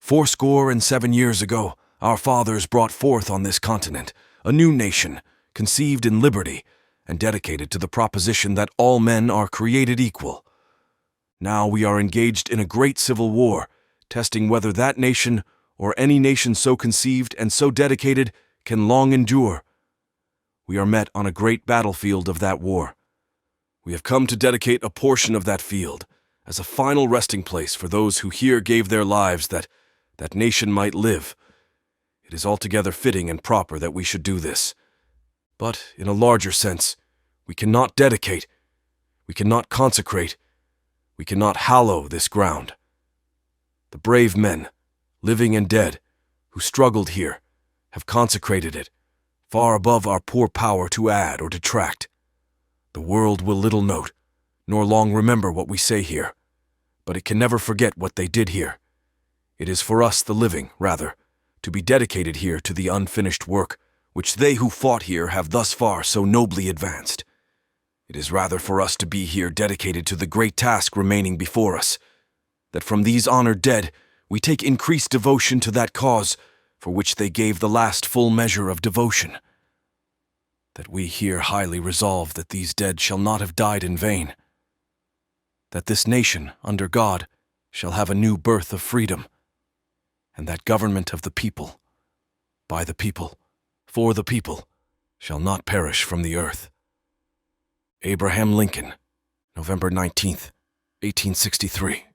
"Fourscore and 7 years ago, our fathers brought forth on this continent a new nation, conceived in liberty, and dedicated to the proposition that all men are created equal. Now we are engaged in a great civil war, testing whether that nation, or any nation so conceived and so dedicated, can long endure. We are met on a great battlefield of that war. We have come to dedicate a portion of that field as a final resting place for those who here gave their lives that that nation might live. It is altogether fitting and proper that we should do this. But in a larger sense, we cannot dedicate, we cannot consecrate, we cannot hallow this ground. The brave men, living and dead, who struggled here, have consecrated it, far above our poor power to add or detract. The world will little note, nor long remember what we say here, but it can never forget what they did here. It is for us, the living, rather, to be dedicated here to the unfinished work which they who fought here have thus far so nobly advanced. It is rather for us to be here dedicated to the great task remaining before us, that from these honored dead we take increased devotion to that cause for which they gave the last full measure of devotion. That we here highly resolve that these dead shall not have died in vain. That this nation, under God, shall have a new birth of freedom, and that government of the people, by the people, for the people, shall not perish from the earth. Abraham Lincoln, November 19th, 1863.